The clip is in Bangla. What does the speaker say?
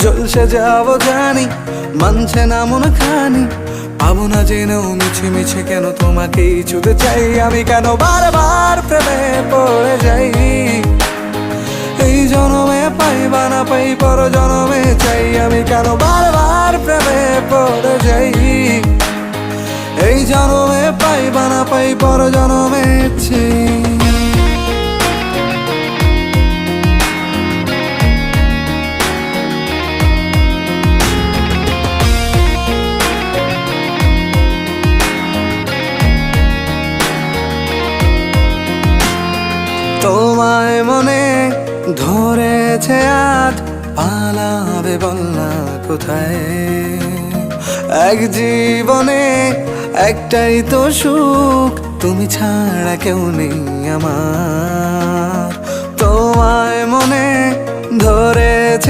ঝলসে যাবো জানি, মানছে না মন খানি, পাবো না জেনেও মিছে মিছে কেন তোমাকেই ছুতে চাই আমি, কেন বারবার প্রেমে পড়ে যাই। এই জনমে পাই বা না পাই পর জনমে চাই আমি, কেন বারবার প্রেমে পড়ে যাই। এই জনমে পাই বা না পাই পর জনমে চাই। তোমায় মনে ধরেছে আজ, পালাবে বল না কোথায়। এক জীবনে একটাই তো সুখ, তুমি ছাড়া কেউ নেই আমার। তোমায় মনে ধরেছে